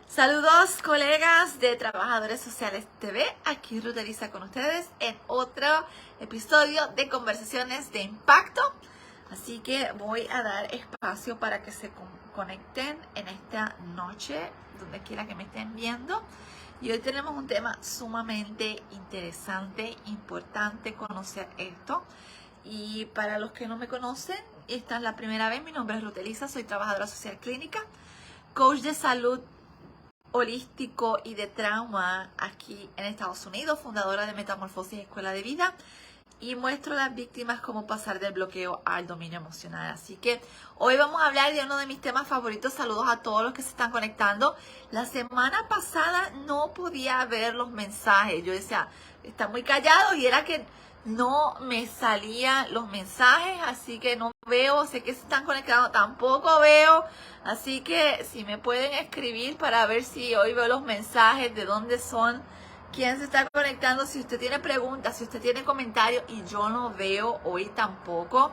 Saludos colegas de Trabajadores Sociales TV, aquí Ruth Elisa con ustedes en otro episodio de Conversaciones de Impacto. Así que voy a dar espacio para que se conecten en esta noche, donde quiera que me estén viendo. Y hoy tenemos un tema sumamente interesante, importante conocer esto. Y para los que no me conocen, esta es la primera vez, mi nombre es Ruth Elisa, soy trabajadora social clínica, coach de salud holístico y de trauma aquí en Estados Unidos, fundadora de Metamorfosis Escuela de Vida, y muestro a las víctimas cómo pasar del bloqueo al dominio emocional. Así que hoy vamos a hablar de uno de mis temas favoritos. Saludos a todos los que se están conectando. La semana pasada no podía ver los mensajes. Yo decía, están muy callados, y era que no me salían los mensajes, así que no veo. Sé que se están conectando, tampoco veo. Así que si me pueden escribir para ver si hoy veo los mensajes, de dónde son, quién se está conectando, si usted tiene preguntas, si usted tiene comentarios y yo no veo hoy tampoco,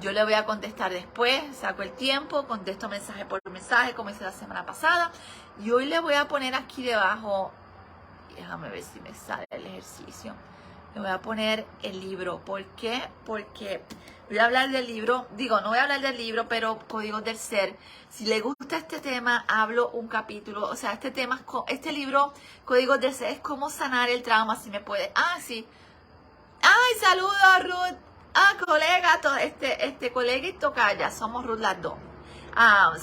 yo le voy a contestar después, saco el tiempo, contesto mensaje por mensaje como hice la semana pasada. Y hoy le voy a poner aquí debajo, déjame ver si me sale el ejercicio, le voy a poner el libro. ¿Por qué? Porque voy a hablar del libro, no voy a hablar del libro, pero Códigos del Ser. Si le gusta este tema, hablo un capítulo, o sea, este libro, Códigos del Ser, es cómo sanar el trauma, si me puede. Sí. Ay, saludos, Ruth. Colega, colega y tocaya, somos Ruth las dos.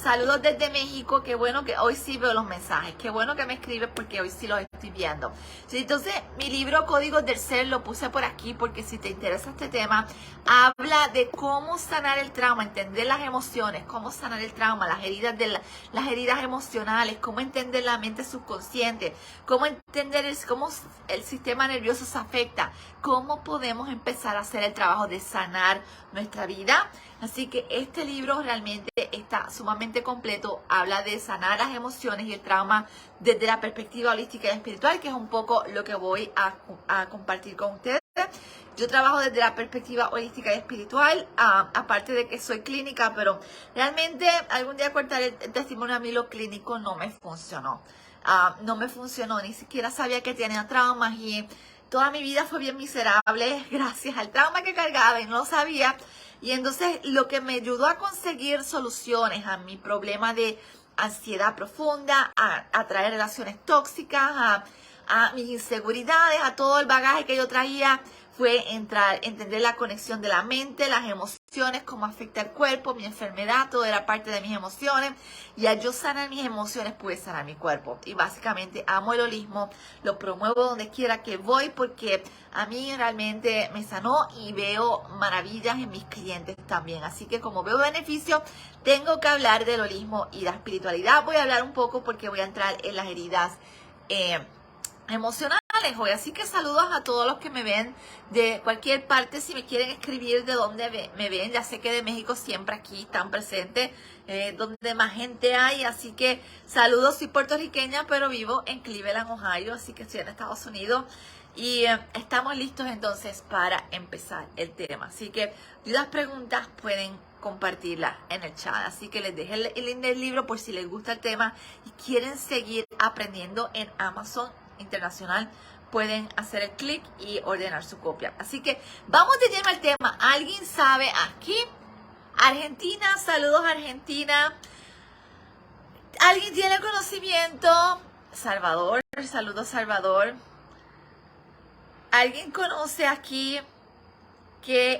Saludos desde México, qué bueno que hoy sí veo los mensajes, qué bueno que me escribes porque hoy sí los estoy viendo. Sí, entonces, mi libro Códigos del Ser lo puse por aquí porque si te interesa este tema, habla de cómo sanar el trauma, entender las emociones, cómo sanar el trauma, las heridas emocionales, cómo entender la mente subconsciente, cómo entender cómo el sistema nervioso se afecta, cómo podemos empezar a hacer el trabajo de sanar nuestra vida. Así que este libro realmente está sumamente completo, habla de sanar las emociones y el trauma desde la perspectiva holística y espiritual, que es un poco lo que voy a compartir con ustedes. Yo trabajo desde la perspectiva holística y espiritual, aparte de que soy clínica, pero realmente algún día contaré el testimonio. A mí lo clínico no me funcionó. No me funcionó, ni siquiera sabía que tenía traumas y toda mi vida fue bien miserable gracias al trauma que cargaba y no lo sabía. Y entonces lo que me ayudó a conseguir soluciones a mi problema de ansiedad profunda, a traer relaciones tóxicas, a mis inseguridades, a todo el bagaje que yo traía, fue entender la conexión de la mente, las emociones, cómo afecta el cuerpo, mi enfermedad, todo era parte de mis emociones. Y al yo sanar mis emociones, pude sanar mi cuerpo. Y básicamente amo el holismo, lo promuevo donde quiera que voy porque a mí realmente me sanó y veo maravillas en mis clientes también. Así que como veo beneficios, tengo que hablar del holismo y la espiritualidad. Voy a hablar un poco porque voy a entrar en las heridas emocionales hoy. Así que saludos a todos los que me ven de cualquier parte. Si me quieren escribir de dónde me ven, ya sé que de México siempre aquí están presentes, donde más gente hay. Así que saludos, soy puertorriqueña, pero vivo en Cleveland, Ohio, así que estoy en Estados Unidos. Y estamos listos entonces para empezar el tema. Así que dudas, preguntas, pueden compartirlas en el chat. Así que les dejé el link del libro por si les gusta el tema y quieren seguir aprendiendo en Amazon Internacional. Pueden hacer el clic y ordenar su copia. Así que vamos de lleno al tema. ¿Alguien sabe aquí? Argentina, saludos Argentina. ¿Alguien tiene conocimiento? Salvador, saludos Salvador. ¿Alguien conoce aquí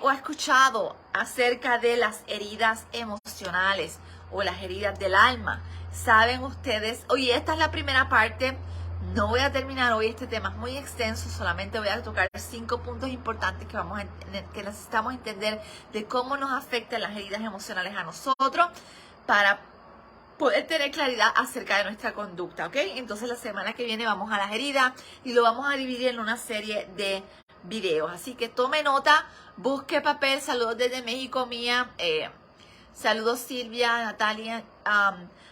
o ha escuchado acerca de las heridas emocionales o las heridas del alma? ¿Saben ustedes? Oye, esta es la primera parte. No voy a terminar hoy, este tema es muy extenso, solamente voy a tocar 5 puntos importantes que necesitamos entender de cómo nos afectan las heridas emocionales a nosotros para poder tener claridad acerca de nuestra conducta, ¿ok? Entonces la semana que viene vamos a las heridas y lo vamos a dividir en una serie de videos. Así que tome nota, busque papel. Saludos desde México, Mía. Saludos Silvia, Natalia.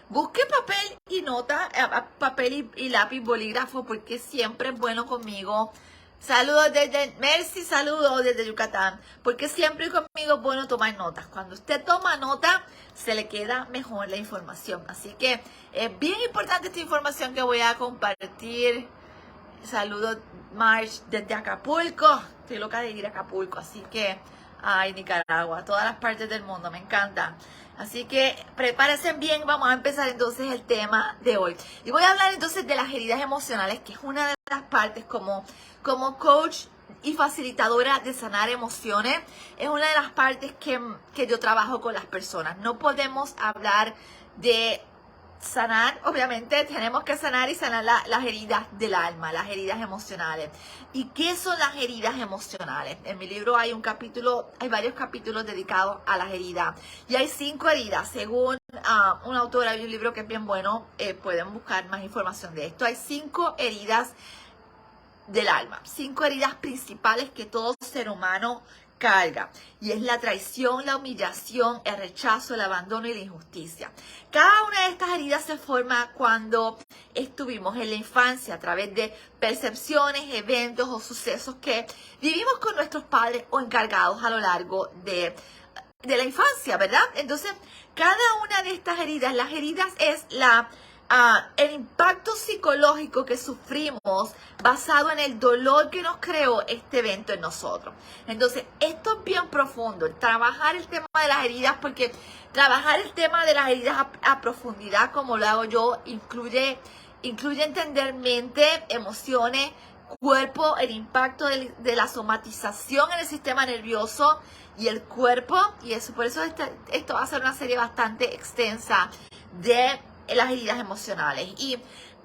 Busque papel y nota, papel y lápiz, bolígrafo, porque siempre es bueno conmigo Saludos desde Mercy, saludos desde Yucatán. Porque siempre conmigo es bueno tomar notas. Cuando usted toma nota, se le queda mejor la información. Así que es bien importante esta información que voy a compartir. Saludos, March, desde Acapulco. Estoy loca de ir a Acapulco, así que, ay, Nicaragua, todas las partes del mundo, me encanta. Así que prepárense bien, vamos a empezar entonces el tema de hoy. Y voy a hablar entonces de las heridas emocionales, que es una de las partes como coach y facilitadora de sanar emociones. Es una de las partes que yo trabajo con las personas. No podemos hablar de sanar, obviamente tenemos que sanar y sanar las heridas del alma, las heridas emocionales. ¿Y qué son las heridas emocionales? En mi libro hay varios capítulos dedicados a las heridas. Y hay 5 heridas, según una autora de un libro que es bien bueno, pueden buscar más información de esto. Hay 5 heridas del alma, 5 heridas principales que todo ser humano carga, y es la traición, la humillación, el rechazo, el abandono y la injusticia. Cada una de estas heridas se forma cuando estuvimos en la infancia a través de percepciones, eventos o sucesos que vivimos con nuestros padres o encargados a lo largo de la infancia, ¿verdad? Entonces, cada una de estas heridas, las heridas es el impacto psicológico que sufrimos basado en el dolor que nos creó este evento en nosotros. Entonces, esto es bien profundo, trabajar el tema de las heridas, porque trabajar el tema de las heridas a profundidad, como lo hago yo, incluye entender mente, emociones, cuerpo, el impacto de la somatización en el sistema nervioso y el cuerpo, y eso, por eso esto va a ser una serie bastante extensa de las heridas emocionales. Y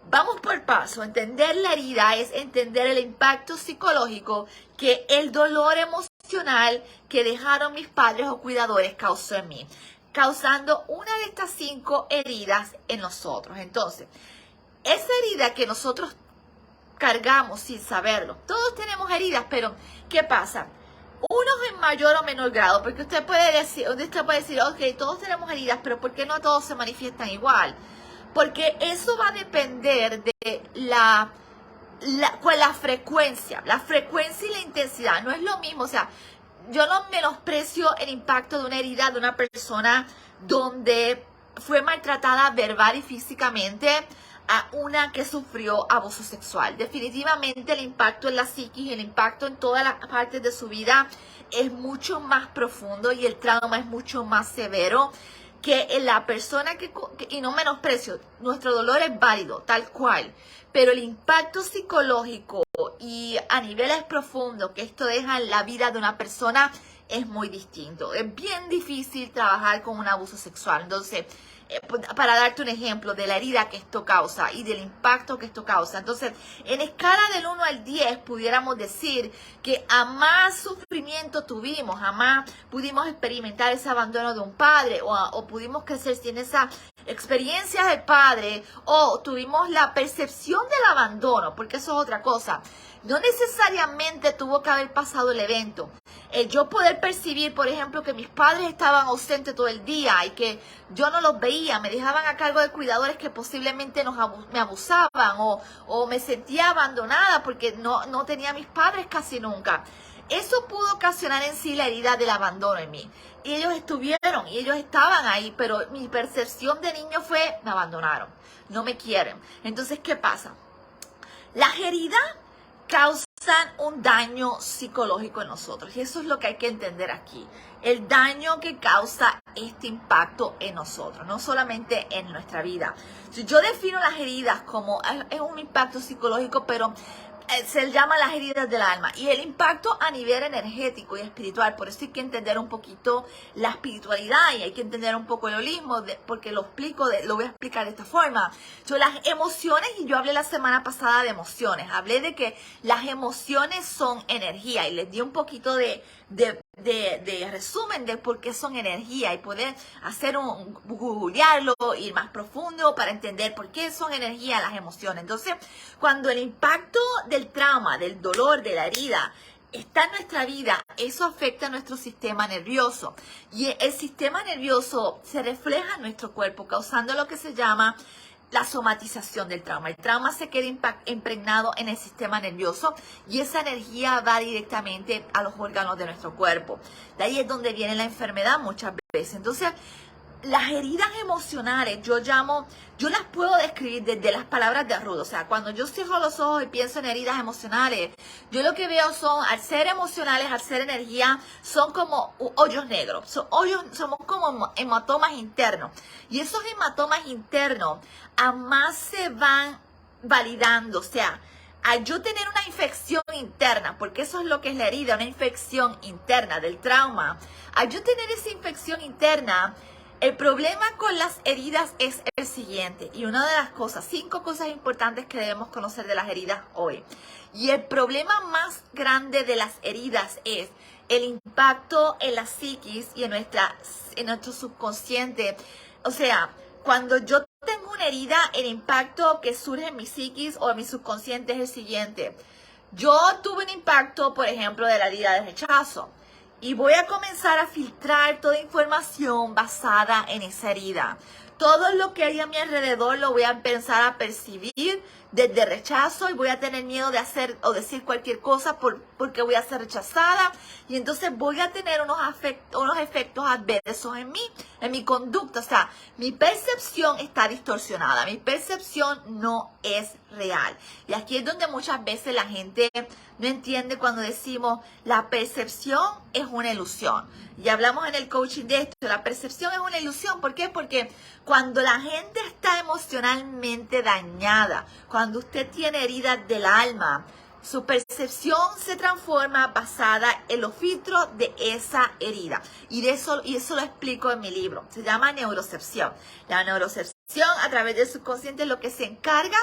vamos por paso. Entender la herida es entender el impacto psicológico que el dolor emocional que dejaron mis padres o cuidadores causó en mí, causando una de estas 5 heridas en nosotros. Entonces, esa herida que nosotros cargamos sin saberlo, todos tenemos heridas, pero ¿qué pasa? Unos en mayor o menor grado, porque usted puede decir, ok, todos tenemos heridas, pero ¿por qué no todos se manifiestan igual? Porque eso va a depender de la frecuencia y la intensidad. No es lo mismo, o sea, yo no menosprecio el impacto de una herida de una persona donde fue maltratada verbal y físicamente a una que sufrió abuso sexual. Definitivamente el impacto en la psiquis y el impacto en todas las partes de su vida es mucho más profundo y el trauma es mucho más severo que la persona y no menosprecio, nuestro dolor es válido, tal cual, pero el impacto psicológico y a niveles profundos que esto deja en la vida de una persona es muy distinto. Es bien difícil trabajar con un abuso sexual. Entonces, para darte un ejemplo de la herida que esto causa y del impacto que esto causa. Entonces, en escala del 1 al 10, pudiéramos decir que a más sufrimiento tuvimos, a más pudimos experimentar ese abandono de un padre o pudimos crecer sin esa experiencia del padre o tuvimos la percepción del abandono, porque eso es otra cosa. No necesariamente tuvo que haber pasado el evento. Yo poder percibir, por ejemplo, que mis padres estaban ausentes todo el día y que yo no los veía, me dejaban a cargo de cuidadores que posiblemente me abusaban o me sentía abandonada porque no tenía a mis padres casi nunca. Eso pudo ocasionar en sí la herida del abandono en mí. Y ellos estuvieron y ellos estaban ahí, pero mi percepción de niño fue, me abandonaron, no me quieren. Entonces, ¿qué pasa? Las heridas causan un daño psicológico en nosotros. Y eso es lo que hay que entender aquí. El daño que causa este impacto en nosotros, no solamente en nuestra vida. Yo defino las heridas como es un impacto psicológico, pero se llama las heridas del alma y el impacto a nivel energético y espiritual. Por eso hay que entender un poquito la espiritualidad y hay que entender un poco el holismo, porque lo voy a explicar de esta forma. Las emociones, y yo hablé la semana pasada de emociones, hablé de que las emociones son energía y les di un poquito de resumen de por qué son energía y poder hacer googlearlo, ir más profundo para entender por qué son energía las emociones. Entonces, cuando el impacto del trauma, del dolor, de la herida está en nuestra vida, eso afecta a nuestro sistema nervioso y el sistema nervioso se refleja en nuestro cuerpo causando lo que se llama la somatización del trauma. El trauma se queda impregnado en el sistema nervioso y esa energía va directamente a los órganos de nuestro cuerpo. De ahí es donde viene la enfermedad muchas veces. Entonces, las heridas emocionales, yo las puedo describir desde las palabras de Ruth. O sea, cuando yo cierro los ojos y pienso en heridas emocionales, yo lo que veo son, al ser emocionales, al ser energía, son como hoyos negros. Somos como hematomas internos. Y esos hematomas internos, a más se van validando. O sea, al yo tener una infección interna, porque eso es lo que es la herida, una infección interna del trauma, al yo tener esa infección interna, el problema con las heridas es el siguiente, y una de las cosas, 5 cosas importantes que debemos conocer de las heridas hoy. Y el problema más grande de las heridas es el impacto en la psiquis y en nuestro subconsciente. O sea, cuando yo tengo una herida, el impacto que surge en mi psiquis o en mi subconsciente es el siguiente. Yo tuve un impacto, por ejemplo, de la herida de rechazo. Y voy a comenzar a filtrar toda información basada en esa herida. Todo lo que hay a mi alrededor lo voy a empezar a percibir desde rechazo y voy a tener miedo de hacer o decir cualquier cosa porque voy a ser rechazada. Y entonces voy a tener unos efectos adversos en mi conducta. O sea, mi percepción está distorsionada. Mi percepción no es real. Y aquí es donde muchas veces la gente no entiende cuando decimos la percepción es una ilusión. Y hablamos en el coaching de esto, la percepción es una ilusión. ¿Por qué? Porque cuando la gente está emocionalmente dañada, cuando usted tiene heridas del alma, su percepción se transforma basada en los filtros de esa herida. Y eso lo explico en mi libro. Se llama neurocepción. La neurocepción a través del subconsciente es lo que se encarga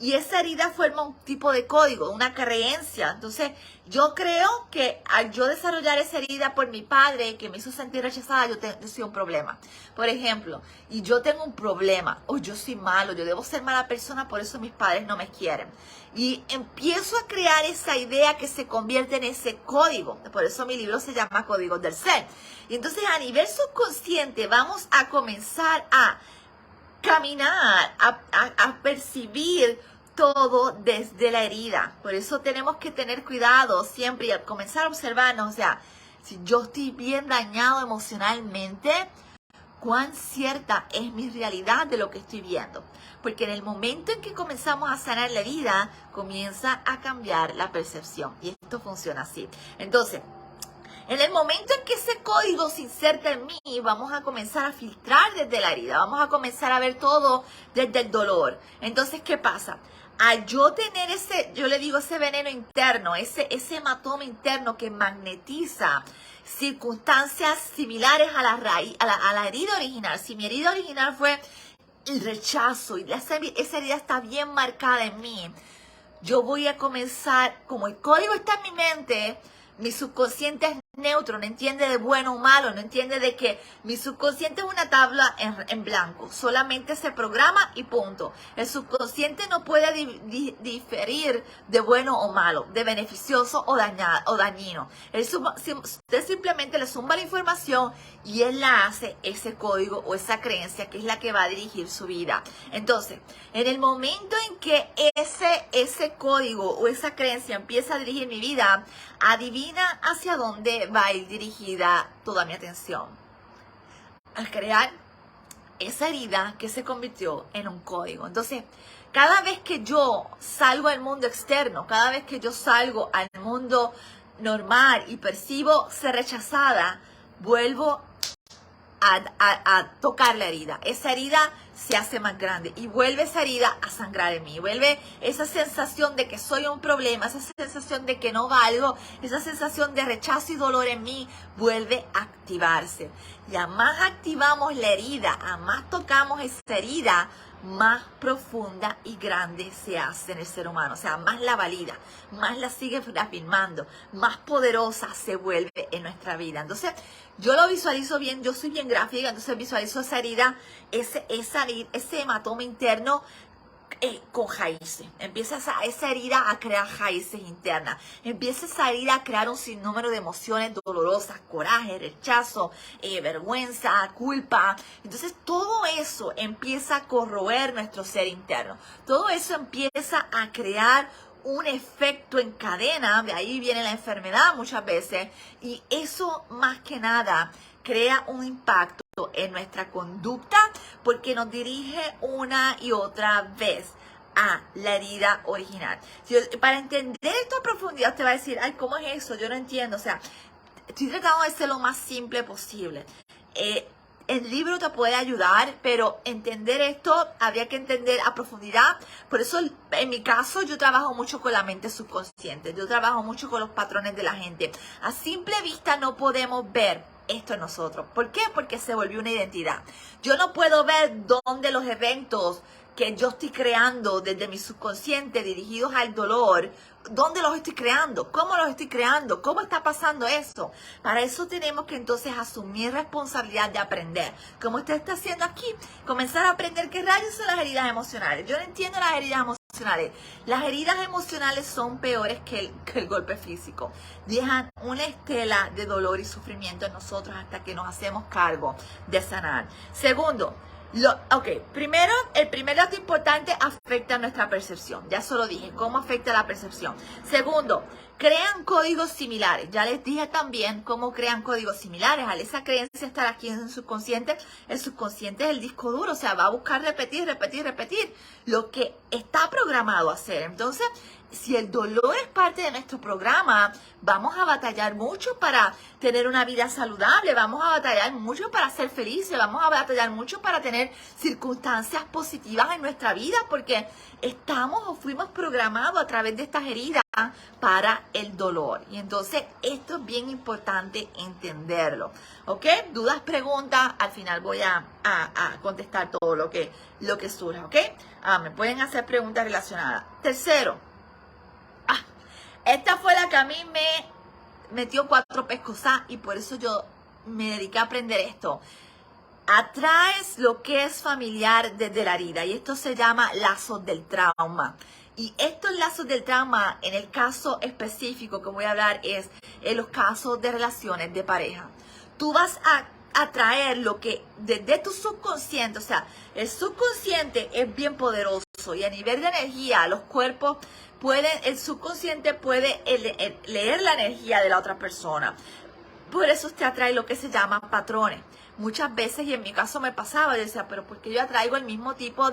y esa herida forma un tipo de código, una creencia. Entonces, yo creo que al yo desarrollar esa herida por mi padre, que me hizo sentir rechazada, yo soy un problema. Por ejemplo, y yo tengo un problema, o yo soy malo, yo debo ser mala persona, por eso mis padres no me quieren. Y empiezo a crear esa idea que se convierte en ese código. Por eso mi libro se llama Códigos del Ser. Y entonces a nivel subconsciente vamos a comenzar a caminar, a percibir todo desde la herida. Por eso tenemos que tener cuidado siempre y al comenzar a observarnos. O sea, si yo estoy bien dañado emocionalmente, cuán cierta es mi realidad de lo que estoy viendo. Porque en el momento en que comenzamos a sanar la herida, comienza a cambiar la percepción. Y esto funciona así. Entonces, en el momento en que ese código se inserta en mí, vamos a comenzar a filtrar desde la herida. Vamos a comenzar a ver todo desde el dolor. Entonces, ¿qué pasa? Al yo tener yo le digo ese veneno interno, ese hematoma interno que magnetiza circunstancias similares a la raíz, a la herida original. Si mi herida original fue el rechazo y esa herida está bien marcada en mí, yo voy a comenzar, como el código está en mi mente, mi subconsciente es neutro, no entiende de bueno o malo, no entiende de que mi subconsciente es una tabla en blanco, solamente se programa y punto. El subconsciente no puede diferir de bueno o malo, de beneficioso o dañino. Usted simplemente le zumba la información y él la hace ese código o esa creencia que es la que va a dirigir su vida. Entonces, en el momento en que ese código o esa creencia empieza a dirigir mi vida, adivina hacia dónde va a ir dirigida toda mi atención. Al crear esa herida que se convirtió en un código. Entonces, cada vez que yo salgo al mundo externo, cada vez que yo salgo al mundo normal y percibo ser rechazada, vuelvo a tocar la herida. Esa herida se hace más grande y vuelve esa herida a sangrar en mí. Vuelve esa sensación de que soy un problema, esa sensación de que no valgo, esa sensación de rechazo y dolor en mí vuelve a activarse. Y a más activamos la herida, a más tocamos esa herida, más profunda y grande se hace en el ser humano. O sea, más la valida, más la sigue afirmando, más poderosa se vuelve en nuestra vida. Entonces, yo lo visualizo bien, yo soy bien gráfica, entonces visualizo esa herida, ese hematoma interno con raíces. Empieza esa herida a crear raíces internas. Empieza esa herida a crear un sinnúmero de emociones dolorosas, coraje, rechazo, vergüenza, culpa. Entonces todo eso empieza a corroer nuestro ser interno. Todo eso empieza a crear un efecto en cadena, de ahí viene la enfermedad muchas veces, y eso más que nada crea un impacto en nuestra conducta porque nos dirige una y otra vez a la herida original. Para entender esto a profundidad, usted va a decir, ay, ¿cómo es eso? Yo no entiendo. O sea, estoy tratando de ser lo más simple posible. El libro te puede ayudar, pero entender esto habría que entender a profundidad. Por eso, en mi caso, yo trabajo mucho con la mente subconsciente. Yo trabajo mucho con los patrones de la gente. A simple vista no podemos ver esto en nosotros. ¿Por qué? Porque se volvió una identidad. Yo no puedo ver dónde los eventos que yo estoy creando desde mi subconsciente dirigidos al dolor, ¿dónde los estoy creando? ¿Cómo los estoy creando? ¿Cómo está pasando eso? Para eso tenemos que entonces asumir responsabilidad de aprender. Como usted está haciendo aquí, comenzar a aprender qué rayos son las heridas emocionales. Yo no entiendo las heridas emocionales. Las heridas emocionales son peores que el golpe físico. Dejan una estela de dolor y sufrimiento en nosotros hasta que nos hacemos cargo de sanar. Segundo, primero, el primer dato importante afecta a nuestra percepción. Ya se lo dije, ¿cómo afecta la percepción? Segundo, crean códigos similares. Ya les dije también cómo crean códigos similares. Al esa creencia estar aquí en el subconsciente es el disco duro. O sea, va a buscar repetir lo que está programado a hacer. Entonces, si el dolor es parte de nuestro programa, vamos a batallar mucho para tener una vida saludable, vamos a batallar mucho para ser felices, vamos a batallar mucho para tener circunstancias positivas en nuestra vida, porque estamos o fuimos programados a través de estas heridas para el dolor. Y entonces esto es bien importante entenderlo. ¿Ok? Dudas, preguntas, al final voy a contestar todo lo que surja. ¿Ok? Me pueden hacer preguntas relacionadas. Tercero, esta fue la que a mí me metió 4 pescosas y por eso yo me dediqué a aprender esto. Atraes lo que es familiar desde la herida y esto se llama lazos del trauma. Y estos lazos del trauma, en el caso específico que voy a hablar, es en los casos de relaciones de pareja. Tú vas a atraer lo que desde tu subconsciente, o sea, el subconsciente es bien poderoso y a nivel de energía, los cuerpos el subconsciente puede leer la energía de la otra persona. Por eso usted atrae lo que se llama patrones. Muchas veces, y en mi caso me pasaba, yo decía, pero ¿por qué yo atraigo el mismo tipo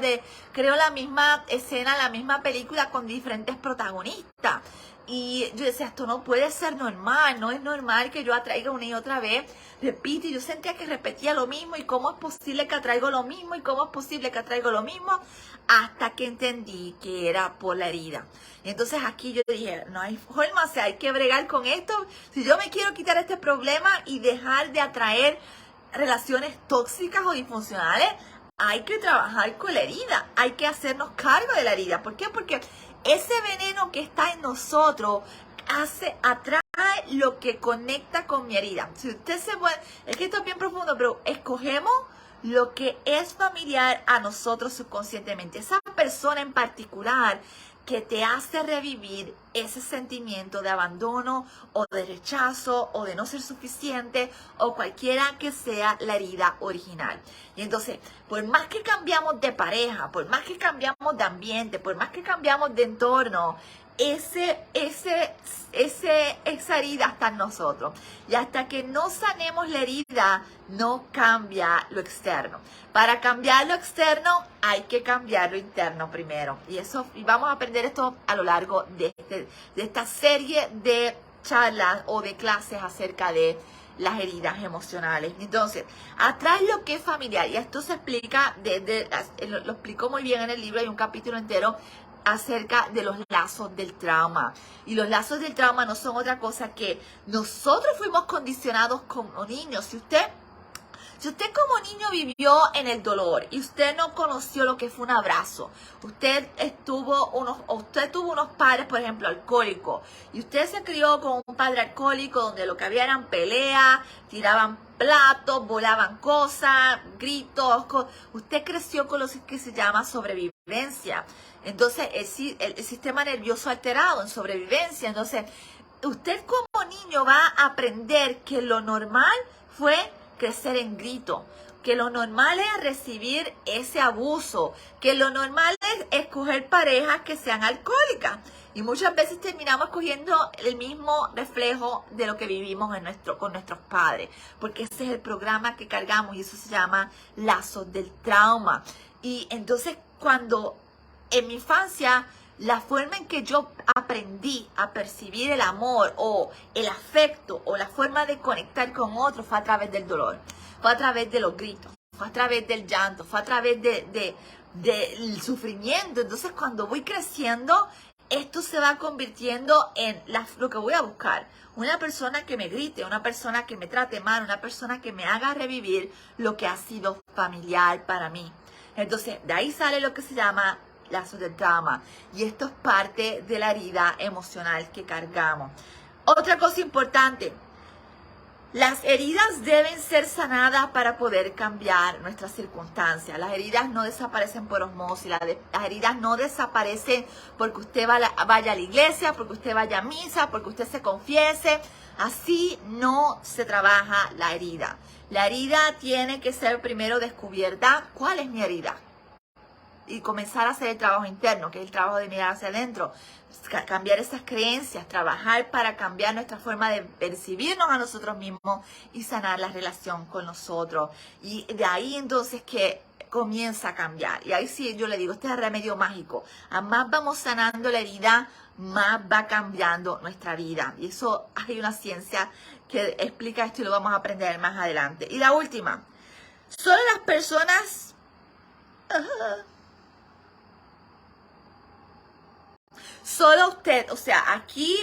creo la misma escena, la misma película con diferentes protagonistas? Y yo decía, esto no puede ser normal, no es normal que yo atraiga una y otra vez, repito, y yo sentía que repetía lo mismo, y cómo es posible que atraigo lo mismo, y cómo es posible que atraigo lo mismo, hasta que entendí que era por la herida. Y entonces aquí yo dije, no hay forma, o sea, hay que bregar con esto. Si yo me quiero quitar este problema y dejar de atraer relaciones tóxicas o disfuncionales, hay que trabajar con la herida, hay que hacernos cargo de la herida. ¿Por qué? Porque ese veneno que está en nosotros atrae lo que conecta con mi herida. Si usted es que esto es bien profundo, pero escogemos lo que es familiar a nosotros subconscientemente. Esa persona en particular que te hace revivir ese sentimiento de abandono o de rechazo o de no ser suficiente o cualquiera que sea la herida original. Y entonces, por más que cambiamos de pareja, por más que cambiamos de ambiente, por más que cambiamos de entorno, esa herida está en nosotros. Y hasta que no sanemos la herida, no cambia lo externo. Para cambiar lo externo, hay que cambiar lo interno primero. Y vamos a aprender esto a lo largo de esta serie de charlas o de clases acerca de las heridas emocionales. Entonces, atrás lo que es familiar. Y esto se explica, lo explico muy bien en el libro, hay un capítulo entero acerca de los lazos del trauma. Y los lazos del trauma no son otra cosa que nosotros fuimos condicionados como niños. Si usted Si usted como niño vivió en el dolor y usted no conoció lo que fue un abrazo, usted tuvo unos padres, por ejemplo, alcohólicos, y usted se crió con un padre alcohólico donde lo que había eran peleas, tiraban platos, volaban cosas, gritos, usted creció con lo que se llama sobrevivencia. Entonces, el sistema nervioso alterado en sobrevivencia. Entonces, usted como niño va a aprender que lo normal fue crecer en grito, que lo normal es recibir ese abuso, que lo normal es escoger parejas que sean alcohólicas. Y muchas veces terminamos cogiendo el mismo reflejo de lo que vivimos con nuestros padres, porque ese es el programa que cargamos y eso se llama lazos del trauma. Y entonces cuando en mi infancia, la forma en que yo aprendí a percibir el amor o el afecto o la forma de conectar con otros fue a través del dolor, fue a través de los gritos, fue a través del llanto, fue a través del sufrimiento. Entonces cuando voy creciendo, esto se va convirtiendo en lo que voy a buscar. Una persona que me grite, una persona que me trate mal, una persona que me haga revivir lo que ha sido familiar para mí. Entonces de ahí sale lo que se llama lazos de trauma, y esto es parte de la herida emocional que cargamos. Otra cosa importante, las heridas deben ser sanadas para poder cambiar nuestras circunstancias. Las heridas no desaparecen por osmosis, las heridas no desaparecen porque usted vaya a la iglesia, porque usted vaya a misa, porque usted se confiese. Así no se trabaja la herida. La herida tiene que ser primero descubierta. ¿Cuál es mi herida? Y comenzar a hacer el trabajo interno, que es el trabajo de mirar hacia adentro, cambiar esas creencias, trabajar para cambiar nuestra forma de percibirnos a nosotros mismos y sanar la relación con nosotros. Y de ahí entonces que comienza a cambiar. Y ahí sí yo le digo, este es el remedio mágico. A más vamos sanando la herida, más va cambiando nuestra vida. Y eso hay una ciencia que explica esto y lo vamos a aprender más adelante. Y la última, solo las personas... Solo usted, o sea, aquí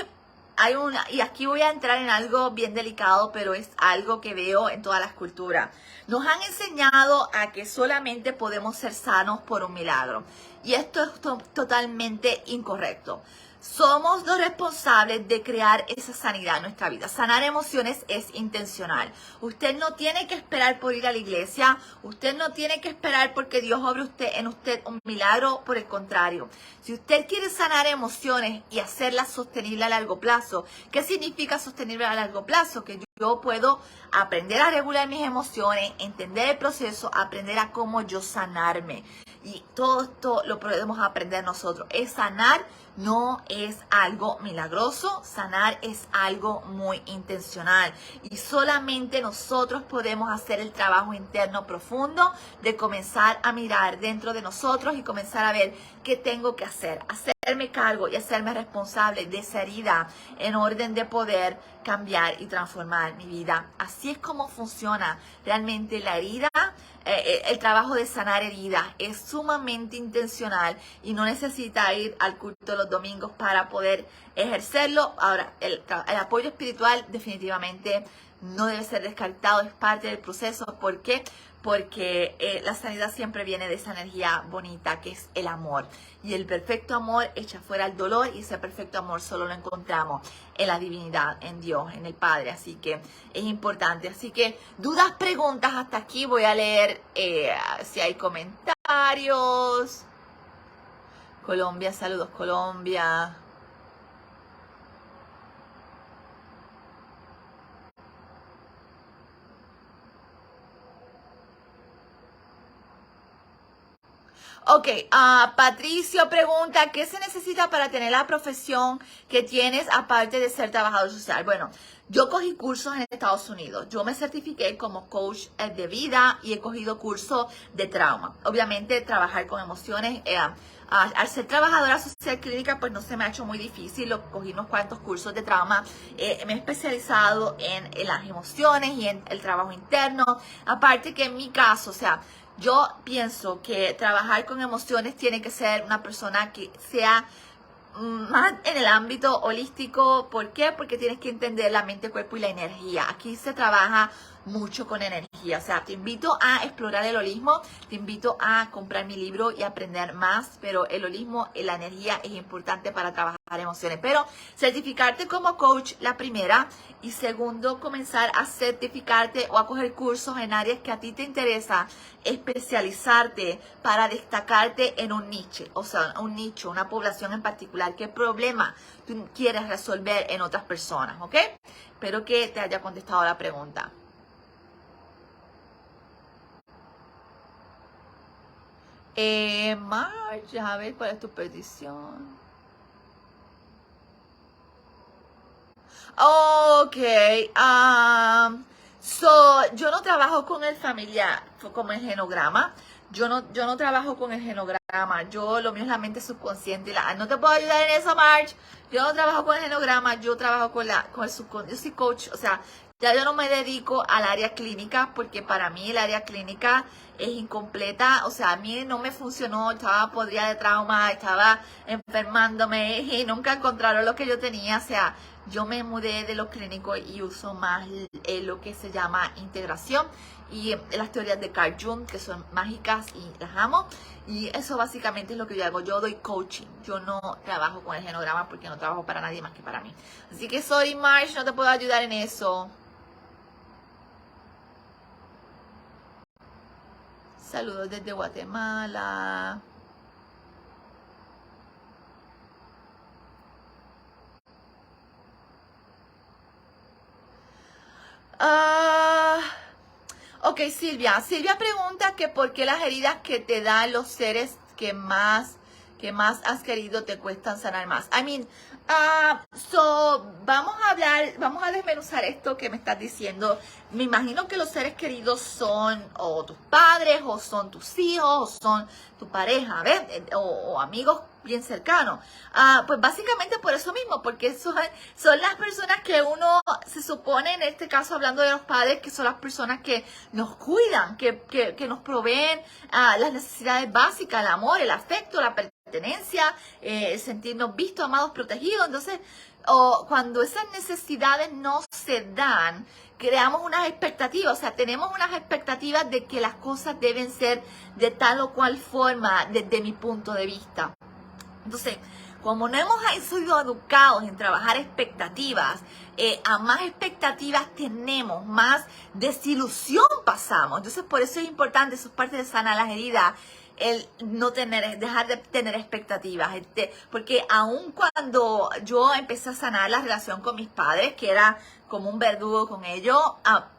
hay y aquí voy a entrar en algo bien delicado, pero es algo que veo en todas las culturas. Nos han enseñado a que solamente podemos ser sanos por un milagro. Y esto es totalmente incorrecto. Somos los responsables de crear esa sanidad en nuestra vida. Sanar emociones es intencional. Usted no tiene que esperar por ir a la iglesia. Usted no tiene que esperar porque Dios obre en usted un milagro. Por el contrario, si usted quiere sanar emociones y hacerlas sostenibles a largo plazo, ¿qué significa sostenible a largo plazo? Que yo puedo aprender a regular mis emociones, entender el proceso, aprender a cómo yo sanarme. Y todo esto lo podemos aprender nosotros. Es sanar. No es algo milagroso, sanar es algo muy intencional y solamente nosotros podemos hacer el trabajo interno profundo de comenzar a mirar dentro de nosotros y comenzar a ver qué tengo que hacer, hacerme cargo y hacerme responsable de esa herida en orden de poder cambiar y transformar mi vida. Así es como funciona realmente la herida. El trabajo de sanar heridas es sumamente intencional y no necesita ir al culto los domingos para poder ejercerlo. Ahora, el apoyo espiritual definitivamente no debe ser descartado, es parte del proceso. ¿Por qué? Porque la sanidad siempre viene de esa energía bonita que es el amor. Y el perfecto amor echa fuera el dolor y ese perfecto amor solo lo encontramos en la divinidad, en Dios, en el Padre. Así que es importante. Así que dudas, preguntas hasta aquí. Voy a leer si hay comentarios. Colombia, saludos Colombia. Ok, Patricio pregunta, ¿qué se necesita para tener la profesión que tienes aparte de ser trabajador social? Bueno, yo cogí cursos en Estados Unidos. Yo me certifiqué como coach de vida y he cogido cursos de trauma. Obviamente, trabajar con emociones, al ser trabajadora social clínica, pues no se me ha hecho muy difícil. Cogí unos cuantos cursos de trauma. Me he especializado en las emociones y en el trabajo interno. Aparte que en mi caso, o sea, yo pienso que trabajar con emociones tiene que ser una persona que sea más en el ámbito holístico. ¿Por qué? Porque tienes que entender la mente, el cuerpo y la energía. Aquí se trabaja mucho con energía. O sea, te invito a explorar el holismo, te invito a comprar mi libro y aprender más, pero el holismo y la energía es importante para trabajar emociones. Pero certificarte como coach, la primera, y segundo, comenzar a certificarte o a coger cursos en áreas que a ti te interesa, especializarte para destacarte en un nicho, o sea, un nicho, una población en particular. ¿Qué problema tú quieres resolver en otras personas? ¿Ok? Espero que te haya contestado la pregunta. Marge, a ver cuál es tu petición. Ok, yo no trabajo con el familiar, como el genograma. Yo no trabajo con el genograma. Lo mío es la mente subconsciente. No te puedo ayudar en eso, Marge. Yo no trabajo con el genograma, yo trabajo con el subconsciente. Yo soy coach, o sea, ya yo no me dedico al área clínica porque para mí el área clínica es incompleta. O sea, a mí no me funcionó, estaba podrida de trauma, estaba enfermándome y nunca encontraron lo que yo tenía. O sea, yo me mudé de lo clínico y uso más lo que se llama integración y las teorías de Carl Jung, que son mágicas y las amo. Y eso básicamente es lo que yo hago. Yo doy coaching. Yo no trabajo con el genograma porque no trabajo para nadie más que para mí. Así que sorry, Marge, no te puedo ayudar en eso. Saludos desde Guatemala. Ok, Silvia. Silvia pregunta que por qué las heridas que te dan los seres que más has querido te cuestan sanar más. Vamos a desmenuzar esto que me estás diciendo. Me imagino que los seres queridos son o tus padres, o son tus hijos, o son tu pareja, ¿ves? O amigos bien cercanos. Pues básicamente por eso mismo, porque son las personas que uno se supone, en este caso hablando de los padres, que son las personas que nos cuidan, que nos proveen las necesidades básicas, el amor, el afecto, la pertenencia, sentirnos vistos, amados, protegidos. Entonces, cuando esas necesidades no se dan, creamos unas expectativas, o sea, tenemos unas expectativas de que las cosas deben ser de tal o cual forma desde mi punto de vista. Entonces, como no hemos sido educados en trabajar expectativas, a más expectativas tenemos, más desilusión pasamos. Entonces, por eso es importante, eso es parte de sanar las heridas, el dejar de tener expectativas. Porque aun cuando yo empecé a sanar la relación con mis padres, que era como un verdugo con ellos,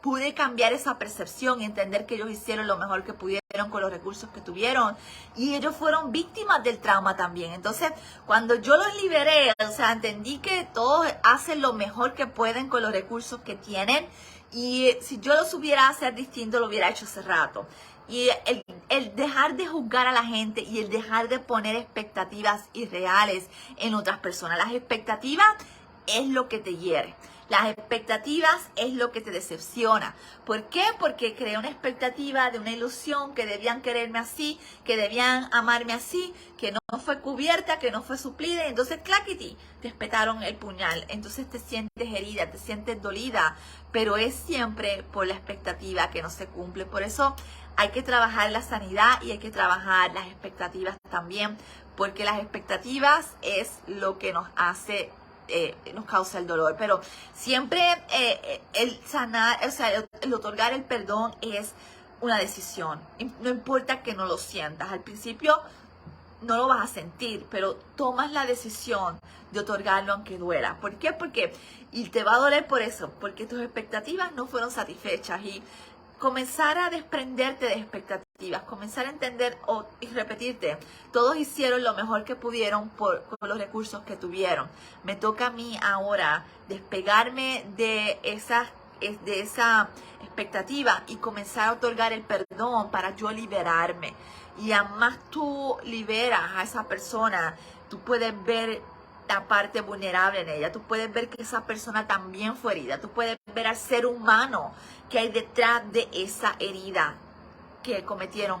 pude cambiar esa percepción y entender que ellos hicieron lo mejor que pudieron con los recursos que tuvieron, y ellos fueron víctimas del trauma también. Entonces, cuando yo los liberé, o sea, entendí que todos hacen lo mejor que pueden con los recursos que tienen, y si yo lo supiera hacer distinto, lo hubiera hecho hace rato. Y el dejar de juzgar a la gente y el dejar de poner expectativas irreales en otras personas. Las expectativas es lo que te hiere. Las expectativas es lo que te decepciona. ¿Por qué? Porque creé una expectativa de una ilusión, que debían quererme así, que debían amarme así, que no fue cubierta, que no fue suplida. Y entonces, claquiti, te espetaron el puñal. Entonces te sientes herida, te sientes dolida, pero es siempre por la expectativa que no se cumple. Por eso hay que trabajar la sanidad y hay que trabajar las expectativas también, porque las expectativas es lo que nos hace, nos causa el dolor. Pero siempre el sanar, o sea, el otorgar el perdón es una decisión. No importa que no lo sientas. Al principio no lo vas a sentir, pero tomas la decisión de otorgarlo aunque duela. ¿Por qué? Y te va a doler por eso, porque tus expectativas no fueron satisfechas. Y comenzar a desprenderte de expectativas, comenzar a entender y repetirte, todos hicieron lo mejor que pudieron con los recursos que tuvieron. Me toca a mí ahora despegarme de esa expectativa y comenzar a otorgar el perdón para yo liberarme. Y además tú liberas a esa persona, tú puedes ver la parte vulnerable en ella, tú puedes ver que esa persona también fue herida, tú puedes ver al ser humano que hay detrás de esa herida que cometieron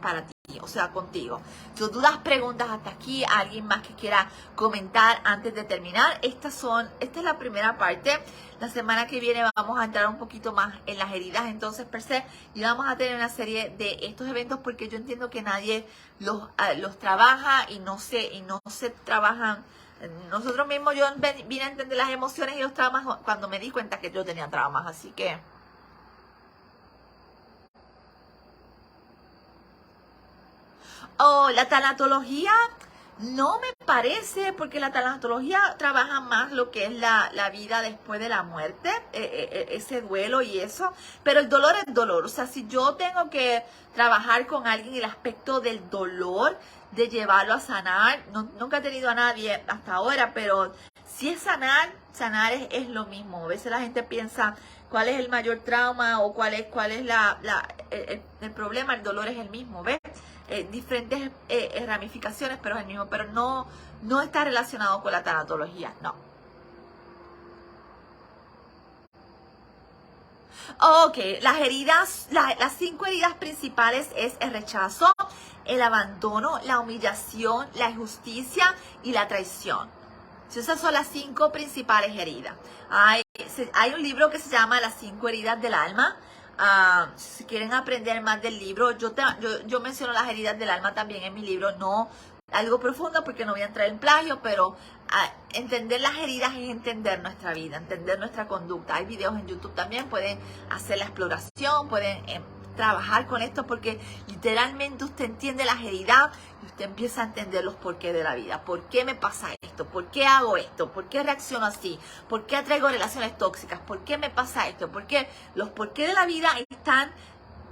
para ti. ti, o sea, contigo. Si dudas, preguntas hasta aquí, alguien más que quiera comentar antes de terminar. Esta es la primera parte. La semana que viene vamos a entrar un poquito más en las heridas, entonces, per se, y vamos a tener una serie de estos eventos porque yo entiendo que nadie los trabaja y no se trabajan. Nosotros mismos, yo vine a entender las emociones y los traumas cuando me di cuenta que yo tenía traumas, así que... Oh, la tanatología no me parece, porque la tanatología trabaja más lo que es la vida después de la muerte, ese duelo y eso, pero el dolor es dolor. O sea, si yo tengo que trabajar con alguien el aspecto del dolor, de llevarlo a sanar, nunca he tenido a nadie hasta ahora, pero si es sanar es lo mismo. A veces la gente piensa cuál es el mayor trauma o cuál es el problema. El dolor es el mismo, ¿ves? Diferentes ramificaciones, pero es el mismo, pero no está relacionado con la tanatología, no. Ok, las heridas, las 5 heridas principales es el rechazo, el abandono, la humillación, la injusticia y la traición. Esas son las 5 principales heridas. Hay un libro que se llama Las 5 heridas del alma. Si quieren aprender más del libro, yo menciono las heridas del alma también en mi libro, no algo profundo porque no voy a entrar en plagio, pero entender las heridas es entender nuestra vida, entender nuestra conducta. Hay videos en YouTube también, pueden hacer la exploración, pueden trabajar con esto porque literalmente usted entiende las heridas y usted empieza a entender los porqués de la vida. ¿Por qué me pasa esto? ¿Por qué hago esto? ¿Por qué reacciono así? ¿Por qué atraigo relaciones tóxicas? ¿Por qué me pasa esto? Porque los porqués de la vida están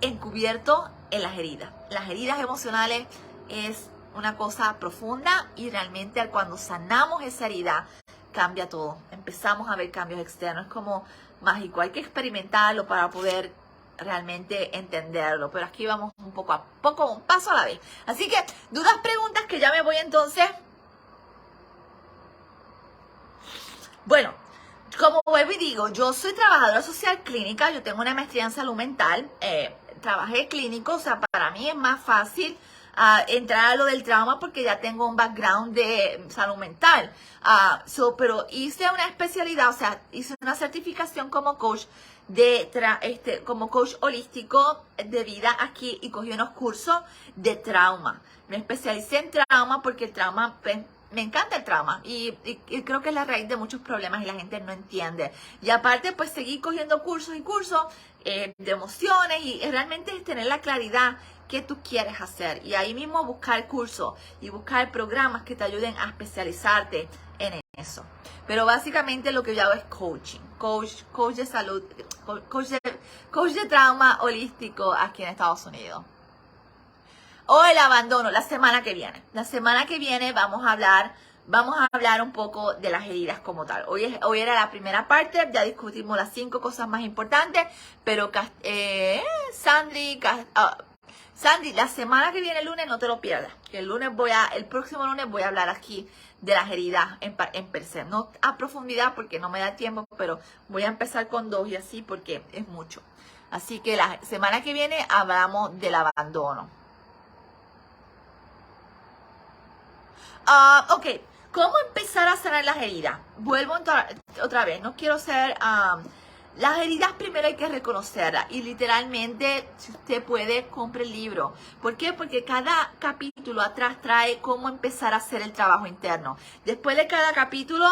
encubiertos en las heridas. Las heridas emocionales es una cosa profunda y realmente cuando sanamos esa herida cambia todo. Empezamos a ver cambios externos. Es como mágico. Hay que experimentarlo para poder realmente entenderlo, pero aquí vamos un poco a poco, un paso a la vez. Así que, dudas, preguntas, que ya me voy entonces. Bueno, como vuelvo y digo, yo soy trabajadora social clínica, yo tengo una maestría en salud mental, trabajé clínico, o sea, para mí es más fácil entrar a lo del trauma porque ya tengo un background de salud mental. Pero hice una especialidad, o sea, hice una certificación como coach como coach holístico de vida aquí y cogí unos cursos de trauma. Me especialicé en trauma porque el trauma, me encanta el trauma y creo que es la raíz de muchos problemas y la gente no entiende. Y aparte, pues seguí cogiendo cursos y cursos de emociones y realmente es tener la claridad que tú quieres hacer y ahí mismo buscar cursos y buscar programas que te ayuden a especializarte en eso. Pero básicamente lo que yo hago es coaching, coach de salud, coach de trauma holístico aquí en Estados Unidos. O el abandono, la semana que viene. La semana que viene vamos a hablar un poco de las heridas como tal. Hoy era la primera parte, ya discutimos las 5 cosas más importantes, pero Sandy, la semana que viene, el lunes, no te lo pierdas. Que el próximo lunes voy a hablar aquí de las heridas en per se. No a profundidad porque no me da tiempo, pero voy a empezar con 2 y así porque es mucho. Así que la semana que viene hablamos del abandono. Ok, ¿cómo empezar a sanar las heridas? Vuelvo otra vez, no quiero ser... las heridas primero hay que reconocerlas y literalmente, si usted puede, compre el libro. ¿Por qué? Porque cada capítulo atrás trae cómo empezar a hacer el trabajo interno. Después de cada capítulo,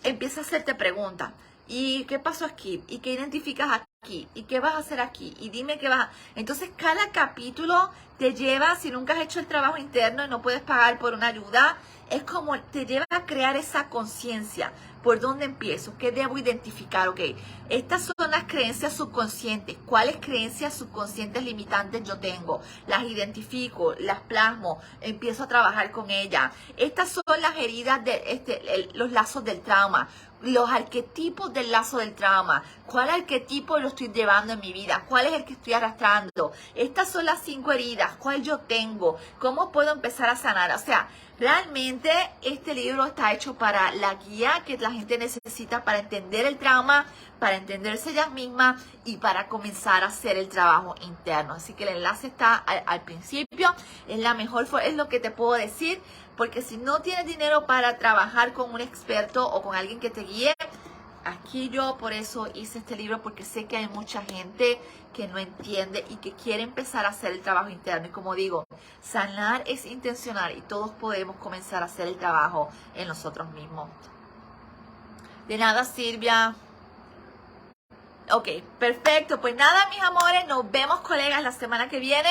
empieza a hacerte preguntas. ¿Y qué pasó aquí? ¿Y qué identificas aquí? ¿Y qué vas a hacer aquí? Y dime qué vas a... Entonces, cada capítulo te lleva, si nunca has hecho el trabajo interno y no puedes pagar por una ayuda, es como te lleva a crear esa conciencia. ¿Por dónde empiezo? ¿Qué debo identificar? Ok, estas son las creencias subconscientes. ¿Cuáles creencias subconscientes limitantes yo tengo? Las identifico, las plasmo, empiezo a trabajar con ellas. Estas son las heridas los lazos del trauma. Los arquetipos del lazo del trauma. ¿Cuál arquetipo lo estoy llevando en mi vida? ¿Cuál es el que estoy arrastrando? Estas son las 5 heridas. heridas? ¿Cuál yo tengo? ¿Cómo puedo empezar a sanar? O sea, realmente este libro está hecho para la guía que la gente necesita para entender el trauma, para entenderse ellas mismas y para comenzar a hacer el trabajo interno. Así que el enlace está al principio. Es la mejor, es lo que te puedo decir, porque si no tienes dinero para trabajar con un experto o con alguien que te guíe, aquí yo por eso hice este libro, porque sé que hay mucha gente que no entiende y que quiere empezar a hacer el trabajo interno. Y como digo, sanar es intencional y todos podemos comenzar a hacer el trabajo en nosotros mismos. De nada, Silvia. Ok, perfecto. Pues nada, mis amores, nos vemos, colegas, la semana que viene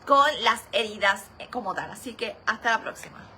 con las heridas como tal. Así que hasta la próxima.